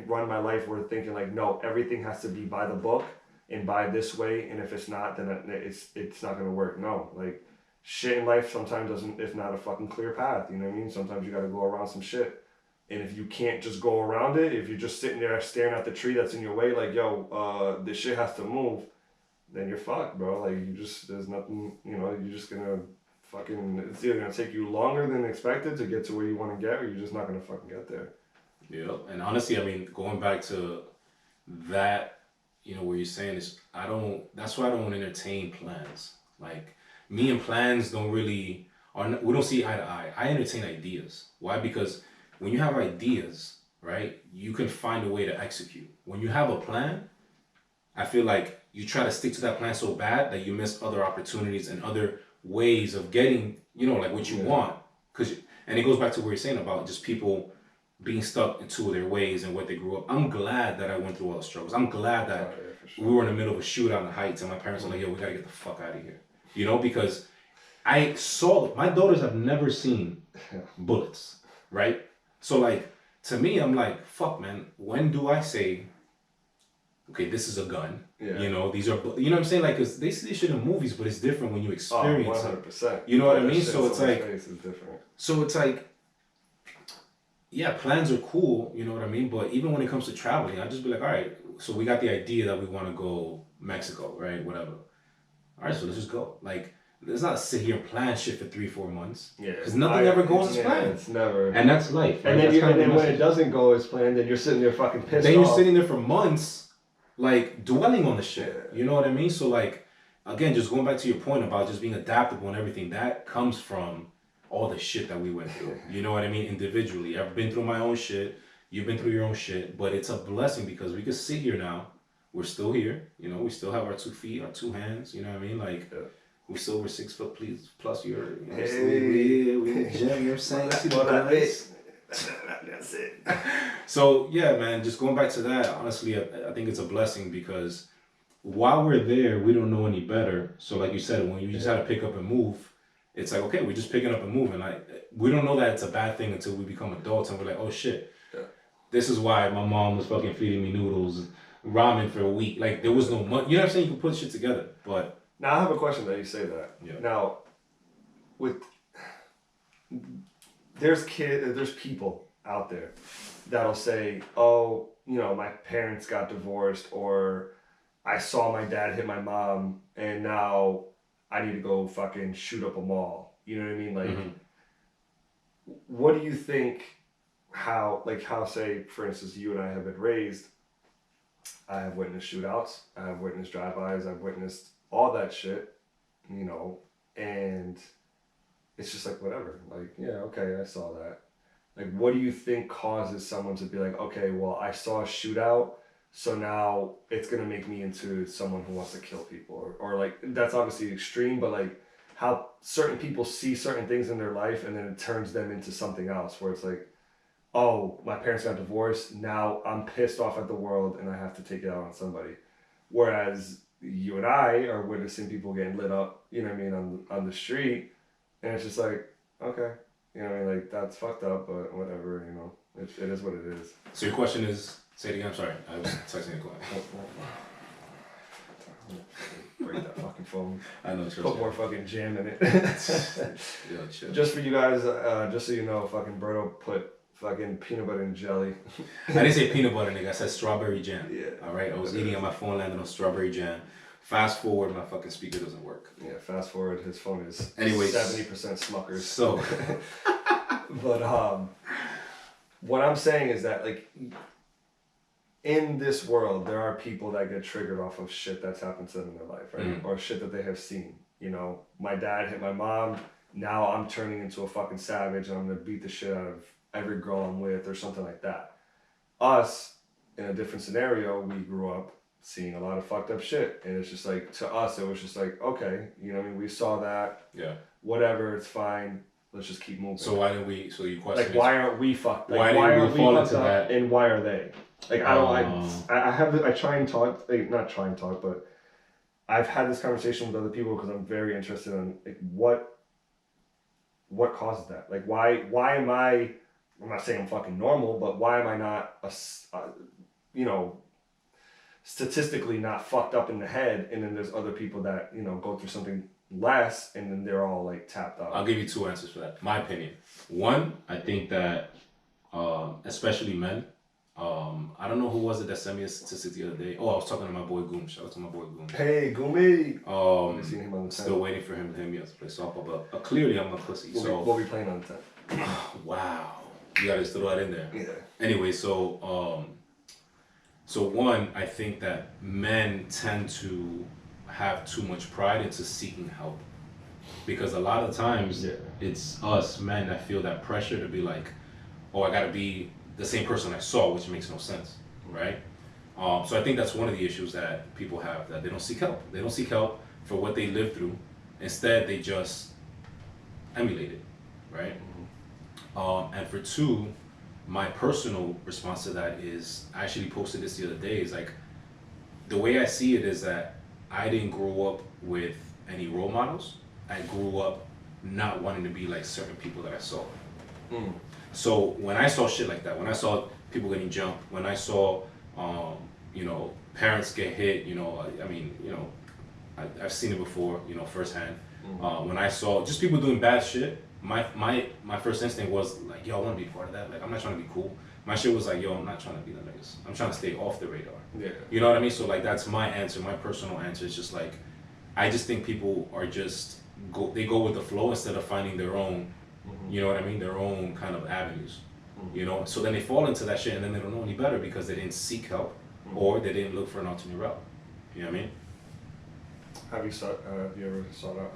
run my life where thinking like, no, everything has to be by the book and by this way, and if it's not, then it's not gonna work. No, like, shit in life sometimes it's not a fucking clear path. You know what I mean? Sometimes you gotta go around some shit, and if you can't just go around it, if you're just sitting there staring at the tree that's in your way, like, yo, this shit has to move, then you're fucked, bro. Like, there's nothing, you know, you're just gonna fucking, it's either gonna take you longer than expected to get to where you want to get, or you're just not gonna fucking get there. Yeah, and honestly, I mean, going back to that, you know, where you're saying is, that's why I don't entertain plans. Like, me and plans don't really, we don't see eye to eye. I entertain ideas. Why? Because when you have ideas, right, you can find a way to execute. When you have a plan, I feel like you try to stick to that plan so bad that you miss other opportunities and other ways of getting, you know, like what you want. And it goes back to what you're saying about just people being stuck into their ways and what they grew up. I'm glad that I went through all the struggles. I'm glad that we were in the middle of a shootout in the Heights and my parents were like, yo, we gotta get the fuck out of here. You know, because I saw, my daughters have never seen bullets, right? So like, to me, I'm like, fuck, man, when do I say, okay, this is a gun. Yeah. You know, these are, you know what I'm saying? Like, cause they see this shit in movies, but it's different when you experience 100%. it. You know what I mean? So it's like, yeah, plans are cool, you know what I mean? But even when it comes to traveling, I just be like, all right, so we got the idea that we want to go Mexico, right? Whatever. All right, so let's just go. Like, let's not sit here and plan shit for 3-4 months. Yeah. Because nothing ever goes as planned. It's never. And that's life. Right? And then when it doesn't go as planned, then you're sitting there fucking pissed off. Then you're sitting there for months, like, dwelling on the shit. You know what I mean? So, like, again, just going back to your point about just being adaptable and everything, that comes from all the shit that we went through. You know what I mean? Individually. I've been through my own shit. You've been through your own shit. But it's a blessing because we can sit here now. We're still here. You know, we still have our 2 feet, our 2 hands. You know what I mean? Like, we're still over 6 foot plus. You're, you know, we in the gym, you know what I'm saying? See the guys. That's it. So, yeah, man, just going back to that, honestly, I think it's a blessing because while we're there, we don't know any better. So, like you said, when you just had to pick up and move, it's like, okay, we're just picking up and moving. Like, we don't know that it's a bad thing until we become adults and we're like, oh shit, this is why my mom was fucking feeding me noodles, ramen for a week. Like, there was no money. You know what I'm saying? You can put shit together. But now I have a question that you say that. Yeah. Now, there's people out there that'll say, oh, you know, my parents got divorced, or I saw my dad hit my mom and now I need to go fucking shoot up a mall. You know what I mean? Like, what do you think, how, say, for instance, you and I have been raised, I have witnessed shootouts, I have witnessed drive-bys, I've witnessed all that shit, you know, and it's just like, whatever. Like, yeah, okay, I saw that. Like, what do you think causes someone to be like, okay, well, I saw a shootout, so now it's going to make me into someone who wants to kill people? Or like, that's obviously extreme, but like how certain people see certain things in their life and then it turns them into something else where it's like, oh, my parents got divorced, now I'm pissed off at the world and I have to take it out on somebody. Whereas you and I are witnessing people getting lit up, you know what I mean, on the street, and it's just like, okay, you know what I mean, like, that's fucked up, but whatever, you know, it is what it is. So your question is, say it again, I'm sorry, I was texting a client. Break that fucking phone. I know, put more fucking jam in it. Yo, chill. Just for you guys, just so you know, fucking Berto put fucking peanut butter and jelly. I didn't say peanut butter, nigga. I said strawberry jam. Yeah. All right. I was eating and my phone landed on strawberry jam. Fast forward, my fucking speaker doesn't work. Yeah. Fast forward, his phone is 70% Smuckers. So, but what I'm saying is that, like, in this world, there are people that get triggered off of shit that's happened to them in their life, right? Or shit that they have seen. You know, my dad hit my mom. Now I'm turning into a fucking savage and I'm gonna beat the shit out of every girl I'm with or something like that. Us, in a different scenario, we grew up seeing a lot of fucked up shit. And it's just like, to us, it was just like, okay, you know what I mean? We saw that. Yeah. Whatever, it's fine. let's just keep moving. So why didn't we? So you question like, why aren't we fucked? Like, why why didn't aren't we we fall fucked into up? that? And why are they? Like, I try and talk, like, not try and talk, but I've had this conversation with other people because I'm very interested in like what causes that. Like, why am I? I'm not saying I'm fucking normal, but why am I not you know, statistically not fucked up in the head? And then there's other people that, you know, go through something less, and then they're all like tapped out. I'll give you 2 answers for that. My opinion. One, I think that, especially men, I don't know who was it that sent me a statistic the other day. Oh, I was talking to my boy Goom. Shout out to my boy Goom. Hey, Gumi. I've seen him on the still waiting for him to hit me up to play softball, but clearly I'm a pussy. We'll be playing on the 10th. Wow, you gotta just throw that in there. Yeah. Anyway, so one, I think that men tend to have too much pride into seeking help, because a lot of times it's us men that feel that pressure to be like, oh, I gotta be the same person I saw, which makes no sense, right? So I think that's one of the issues that people have, that they don't seek help. They don't seek help for what they live through. Instead, they just emulate it, right? And for 2, my personal response to that is, I actually posted this the other day, is like, the way I see it is that I didn't grow up with any role models. I grew up not wanting to be like certain people that I saw. So when I saw shit like that, when I saw people getting jumped, when I saw, you know, parents get hit, you know, I mean, you know, I've seen it before, you know, firsthand. When I saw just people doing bad shit, my first instinct was like, yo, I want to be part of that. Like, I'm not trying to be cool. My shit was like, yo, I'm not trying to be the niggas. I'm trying to stay off the radar. Yeah. You know what I mean? So like, that's my answer. My personal answer is just like, I just think people are just they go with the flow instead of finding their own, you know what I mean? Their own kind of avenues, you know? So then they fall into that shit, and then they don't know any better because they didn't seek help or they didn't look for an alternate route. You know what I mean? Have you ever sought out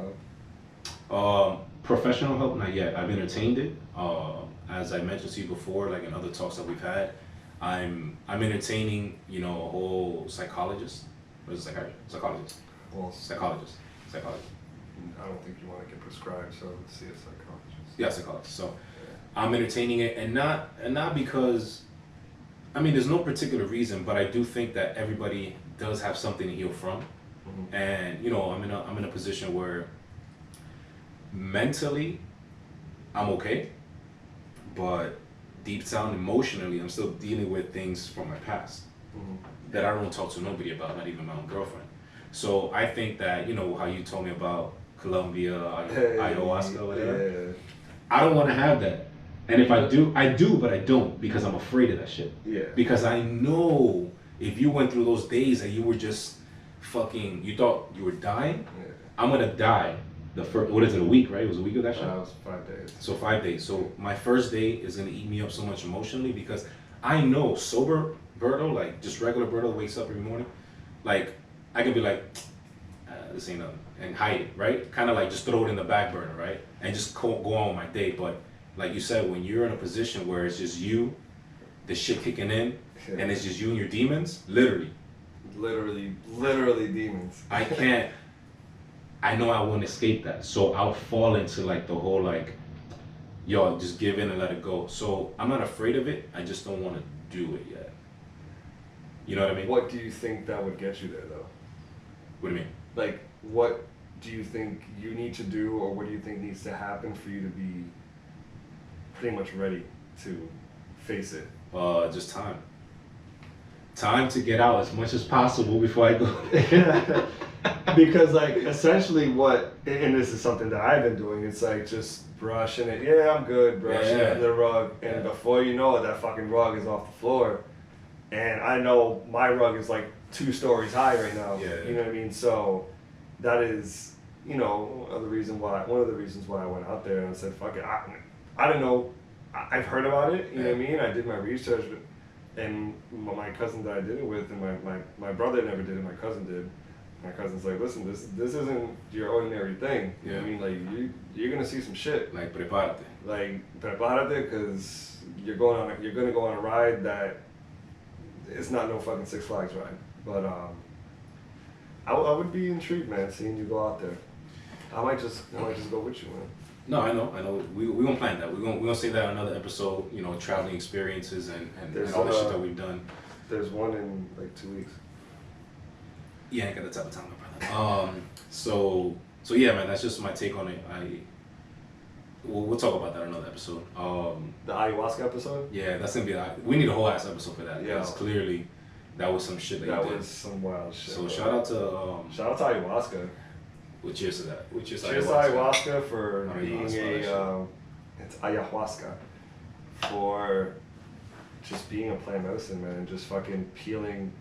help? Professional help, not yet. I've entertained it. As I mentioned to you before, like in other talks that we've had, I'm entertaining, you know, a whole psychologist. What is a psychologist? Well, Psychologist. I don't think you want to get prescribed, so see a psychologist. Yeah, psychologist. So I'm entertaining it, and not because, I mean, there's no particular reason, but I do think that everybody does have something to heal from, and you know, I'm in a position where mentally I'm okay, but deep down emotionally I'm still dealing with things from my past that I don't talk to nobody about, not even my own girlfriend. So I think that, you know, how you told me about Colombia, ayahuasca, whatever. Yeah. I don't want to have that. And if I do, but I don't, because I'm afraid of that shit. Yeah. Because I know if you went through those days and you were just fucking, you thought you were dying, I'm gonna die the first, what is it, a week, right? It was a week of that shit? That was 5 days. So 5 days. So my first day is gonna eat me up so much emotionally, because I know sober Berto, like just regular Berto wakes up every morning, like I can be like, this ain't nothing, and hide it, right? Kind of like just throw it in the back burner, right? And just go on with my day. But like you said, when you're in a position where it's just you, the shit kicking in, and it's just you and your demons, literally demons. I can't, I know I won't escape that. So I'll fall into like the whole like, yo, just give in and let it go. So I'm not afraid of it, I just don't want to do it yet. You know what I mean? What do you think that would get you there, though? What do you mean? Like, what do you think you need to do, or what do you think needs to happen for you to be pretty much ready to face it? Just time. Time to get out as much as possible before I go. Because, like, essentially what, and this is something that I've been doing, it's like just brushing it. Yeah, I'm good, brushing it under the rug. And before you know it, that fucking rug is off the floor. And I know my rug is like 2 stories high right now. Yeah. You know what I mean? So that is, you know, one of the reasons why I went out there and said, fuck it. I don't know. I've heard about it. You know what I mean? I did my research, and my cousin that I did it with, and my brother never did it. My cousin did. My cousin's like, listen, this isn't your ordinary thing. You know what I mean? Like, you're gonna see some shit. Like, prepárate. Like, prepárate, because you're gonna go on a ride that it's not no fucking Six Flags ride. But I would be intrigued, man, seeing you go out there. I might just go with you, man. No, I know. We gonna plan that. We gonna say that on another episode. You know, traveling experiences and all the shit that we've done. There's one in like 2 weeks. Yeah, I ain't got the type of time, my brother. So yeah, man, that's just my take on it. We'll talk about that in another episode. The ayahuasca episode. Yeah, that's gonna be. We need a whole ass episode for that. Yeah, because clearly, that was some shit that you did. That was some wild shit. So bro. shout out to ayahuasca. Well, cheers to that. Cheers to ayahuasca for being a. It's ayahuasca for just being a plant medicine, man, and just fucking peeling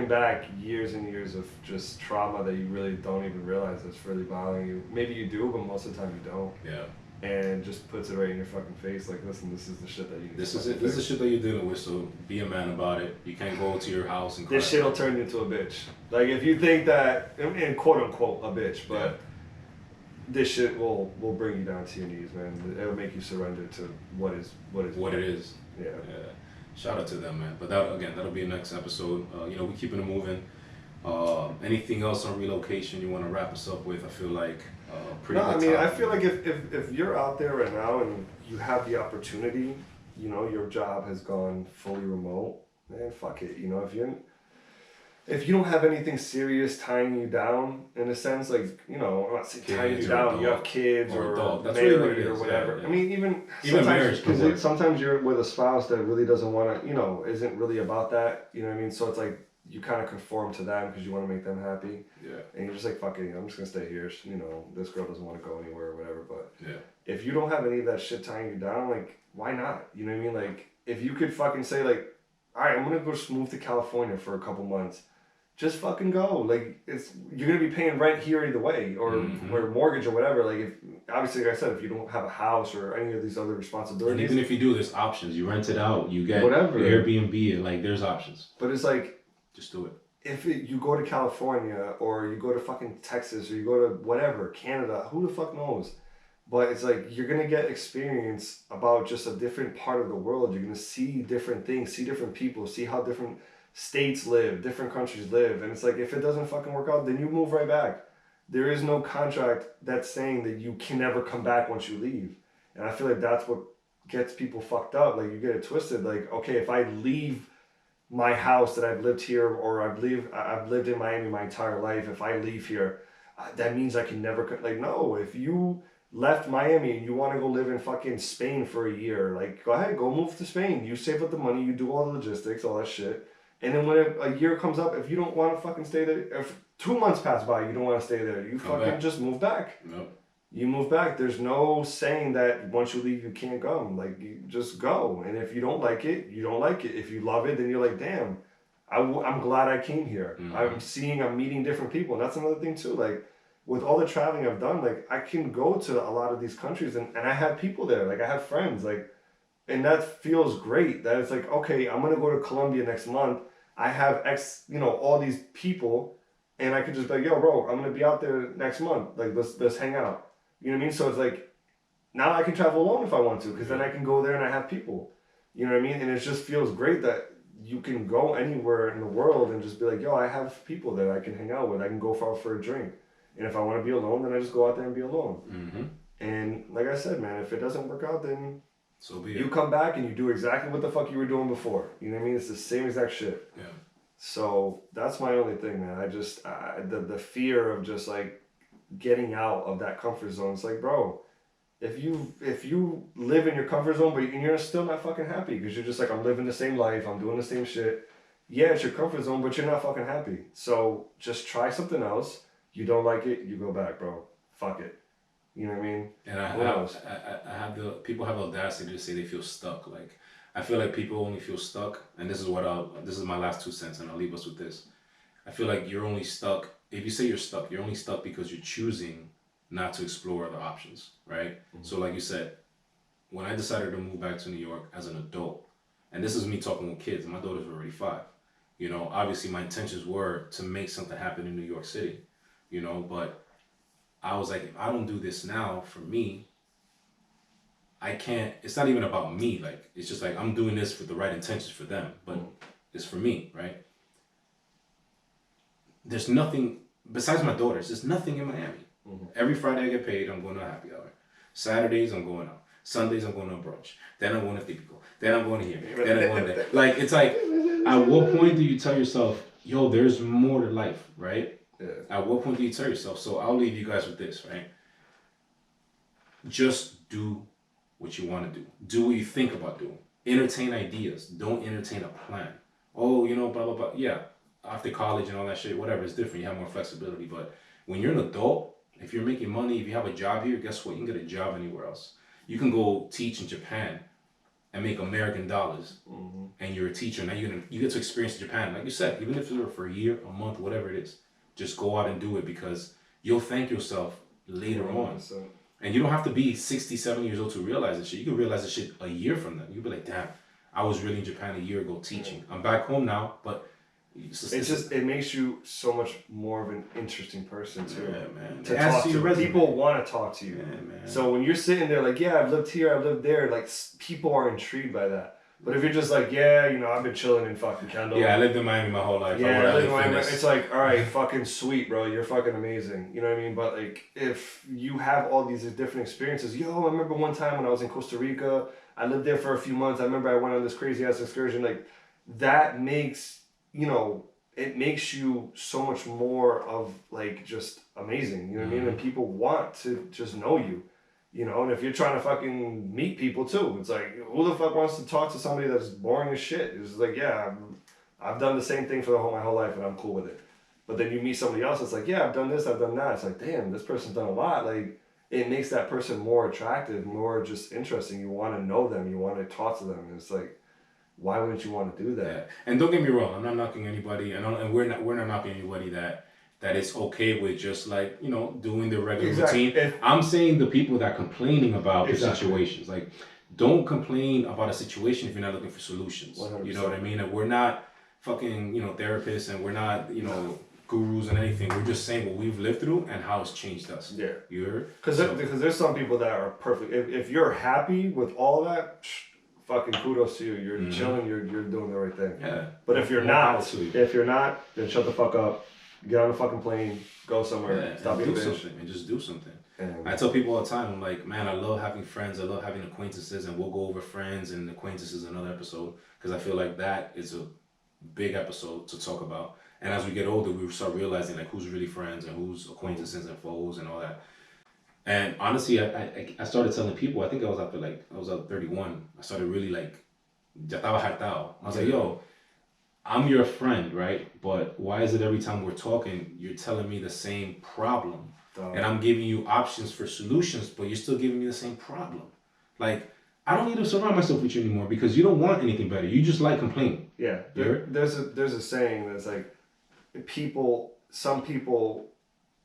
back years and years of just trauma that you really don't even realize that's really bothering you. Maybe you do, but most of the time you don't. Yeah. And just puts it right in your fucking face, like, listen, this is the shit that you need. This is it. This is the shit that you're dealing with. So be a man about it. You can't go to your house and cry. This shit'll turn you into a bitch. Like, if you think that, and quote unquote a bitch, but. Yeah. This shit will bring you down to your knees, man. It'll make you surrender to what it is. Yeah. Shout out to them, man. But that'll be a next episode. We keeping it moving. Anything else on relocation you want to wrap us up with? I feel like pretty. No, I mean, I feel like if you're out there right now and you have the opportunity, your job has gone fully remote, man, fuck it. If you don't have anything serious tying you down, in a sense, like, I'm not saying tying you down, you have kids or married or whatever. Yeah. I mean, even marriage. Because sometimes you're with a spouse that really doesn't want to, isn't really about that, you know what I mean? So it's like, you kind of conform to them because you want to make them happy. Yeah. And you're just like, fuck it, I'm just going to stay here. This girl doesn't want to go anywhere or whatever. But yeah. If you don't have any of that shit tying you down, like, why not? You know what I mean? Like, if you could fucking say, like, all right, I'm going to go just move to California for a couple months. Just fucking go. Like, you're gonna be paying rent here either way, or mortgage or whatever. Like, if obviously, like I said, if you don't have a house or any of these other responsibilities, and even if you do, there's options. You rent it out, you get whatever Airbnb. Like, there's options. But it's like, just do it. If you go to California or you go to fucking Texas or you go to whatever Canada, who the fuck knows? But it's like you're gonna get experience about just a different part of the world. You're gonna see different things, see different people, see how different states live, different countries live, and it's like if it doesn't fucking work out, then you move right back. There is no contract that's saying that you can never come back once you leave, and I feel like that's what gets people fucked up. Like, you get it twisted. Like, okay, if I leave my house that I've lived here, or I've lived in Miami my entire life, if I leave here, that means I can never like, no. If you left Miami and you want to go live in fucking Spain for a year, like, go ahead, go move to Spain. You save up the money, you do all the logistics, all that shit. And then when a year comes up, if you don't want to fucking stay there, if 2 months pass by, you don't want to stay there, you fucking just move back. Nope. You move back. There's no saying that once you leave, you can't come. Like, you just go. And if you don't like it, you don't like it. If you love it, then you're like, damn, I'm glad I came here. I'm meeting different people. And that's another thing too. Like, with all the traveling I've done, like, I can go to a lot of these countries and I have people there. Like, I have friends. Like, and that feels great. That it's like, okay, I'm going to go to Colombia next month. I have all these people, and I could just be like, yo, bro, I'm going to be out there next month. Like, let's hang out. You know what I mean? So it's like, now I can travel alone if I want to, because then I can go there and I have people. You know what I mean? And it just feels great that you can go anywhere in the world and just be like, yo, I have people that I can hang out with. I can go out for a drink. And if I want to be alone, then I just go out there and be alone. Mm-hmm. And like I said, man, if it doesn't work out, then so be it. You come back and you do exactly what the fuck you were doing before. You know what I mean? It's the same exact shit. Yeah. So that's my only thing, man. I just, the fear of just like getting out of that comfort zone. It's like, bro, if you live in your comfort zone, but you're still not fucking happy because you're just like, I'm living the same life, I'm doing the same shit. Yeah, it's your comfort zone, but you're not fucking happy. So just try something else. You don't like it, you go back, bro. Fuck it. You know what I mean? And people have the audacity to say they feel stuck. Like, I feel like people only feel stuck, and this is my last 2 cents, and I'll leave us with this. I feel like you're only stuck, if you say you're only stuck because you're choosing not to explore other options, right? Mm-hmm. So like you said, when I decided to move back to New York as an adult, and this is me talking with kids, and my daughters were already 5, obviously my intentions were to make something happen in New York City, but I was like, if I don't do this now for me, I can't, it's not even about me. Like, it's just like, I'm doing this with the right intentions for them, but it's for me, right? There's nothing, besides my daughters, there's nothing in Miami. Mm-hmm. Every Friday I get paid, I'm going to a happy hour. Saturdays I'm going out. Sundays I'm going to a brunch. Then I'm going to Típico. Then I'm going to here. Then I'm going there. Like, it's like, at what point do you tell yourself, yo, there's more to life, right? Yeah. At what point do you tell yourself? So I'll leave you guys with this, right? Just do what you want to do. Do what you think about doing. Entertain ideas. Don't entertain a plan. Oh, you know, blah, blah, blah. Yeah, after college and all that shit, whatever, it's different. You have more flexibility. But when you're an adult, if you're making money, if you have a job here, guess what? You can get a job anywhere else. You can go teach in Japan and make American dollars. Mm-hmm. And you're a teacher. Now you get to experience Japan. Like you said, even if it's for a year, a month, whatever it is, just go out and do it because you'll thank yourself later 100%. On. And you don't have to be 60, 70 years old to realize this shit. You can realize this shit a year from now. You can be like, damn, I was really in Japan a year ago teaching. I'm back home now, but it makes you so much more of an interesting person too. Yeah, man. To talk to. People want to talk to you. Yeah, man. So when you're sitting there like, yeah, I've lived here, I've lived there, like people are intrigued by that. But if you're just like, yeah, you know, I've been chilling in fucking Kendall. Yeah, I lived in Miami my whole life. Yeah, I lived in Miami. It's like, all right, fucking sweet, bro. You're fucking amazing. You know what I mean? But like, if you have all these different experiences, yo, I remember one time when I was in Costa Rica, I lived there for a few months. I remember I went on this crazy ass excursion. Like, that makes, you know, it makes you so much more of like just amazing. You know what I mean? And people want to just know you. You know, and if you're trying to fucking meet people too, it's like, who the fuck wants to talk to somebody that's boring as shit? It's like, yeah, I've done the same thing for my whole life and I'm cool with it. But then you meet somebody else, it's like, yeah, I've done this, I've done that. It's like, damn, this person's done a lot. Like, it makes that person more attractive, more just interesting. You want to know them, you want to talk to them. And it's like, why wouldn't you want to do that? Yeah. And don't get me wrong, I'm not knocking anybody, and we're not knocking anybody that it's okay with just like, you know, doing the regular routine. I'm saying the people that are complaining about the situations. Like, don't complain about a situation if you're not looking for solutions. 100%. You know what I mean? And we're not fucking, you know, therapists and we're not, you know, gurus and anything. We're just saying what we've lived through and how it's changed us. Yeah. You heard? Because there's some people that are perfect. If you're happy with all that, fucking kudos to you. You're chilling, you're doing the right thing. Yeah. But if you're not, then shut the fuck up. Get on a fucking plane, go somewhere, stop being a bitch. And just do something. I tell people all the time, I'm like, man, I love having friends, I love having acquaintances, and we'll go over friends and acquaintances in another episode, because I feel like that is a big episode to talk about. And as we get older, we start realizing like who's really friends and who's acquaintances and foes and all that. And honestly, I started telling people, I think I was at 31, I started really like, ya estaba hartado. I was like, yo, I'm your friend, right? But why is it every time we're talking, you're telling me the same problem? And I'm giving you options for solutions, but you're still giving me the same problem. Like, I don't need to surround myself with you anymore because you don't want anything better. You just like complaining. Yeah. There's a saying that's like, some people,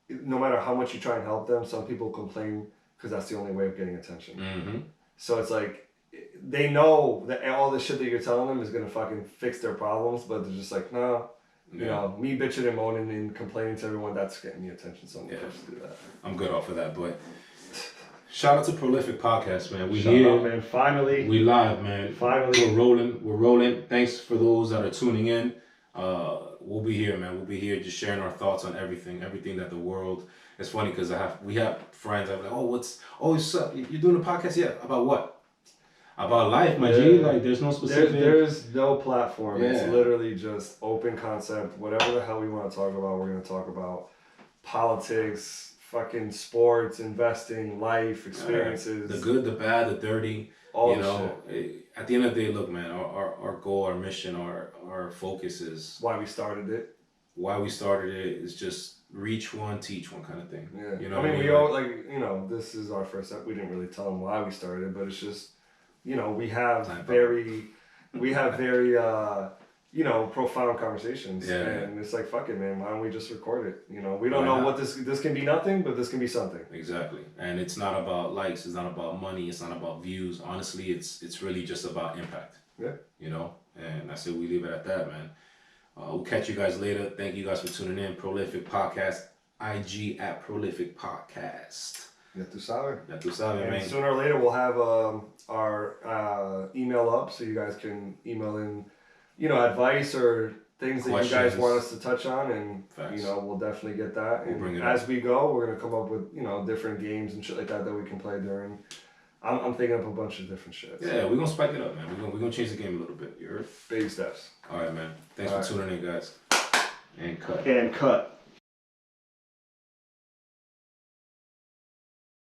no matter how much you try and help them, some people complain because that's the only way of getting attention. Mm-hmm. So it's like, they know that all the shit that you're telling them is gonna fucking fix their problems, but they're just like, no, you know, me bitching and moaning and complaining to everyone, that's getting me attention. So I'm gonna just do that. I'm good off of that, but shout out to Prolific Podcast, man. We shout here, out, man. Finally, we live, man. Finally, we're rolling. Thanks for those that are tuning in. We'll be here, man. We'll be here just sharing our thoughts on everything that the world. It's funny because we have friends that are like, what's up? You're doing a podcast? Yeah, about what? About life, my G. Like, there's no specific. There's no platform. Yeah. It's literally just open concept. Whatever the hell we want to talk about, we're gonna talk about. Politics, fucking sports, investing, life, experiences. The good, the bad, the dirty. All you know, at the end of the day, look, man. Our goal, our mission, our focus is why we started it. Why we started it is just reach one, teach one kind of thing. Yeah. You know. I mean, we all this is our first step. We didn't really tell them why we started it, but it's just. You know, we have very, profound conversations, and it's like, fuck it, man. Why don't we just record it? You know, we don't know what this can be nothing, but this can be something. Exactly, and it's not about likes, it's not about money, it's not about views. Honestly, it's really just about impact. Yeah. You know, and I say we leave it at that, man. We'll catch you guys later. Thank you guys for tuning in. Prolific Podcast, IG at Prolific Podcast. Ya tú sabes. And man. Sooner or later, we'll have our email up so you guys can email in, advice or things that you guys Questions. want us to touch on, and Facts. you know, we'll definitely get that. We'll And bring it as up. we go, we're gonna come up with, you know, different games and shit like that we can play during. I'm thinking up a bunch of different shit. Yeah, we're gonna spike it up, man. We're gonna change the game a little bit. You heard? Baby steps. All right, man. Thanks All for tuning in, guys. And cut. And cut.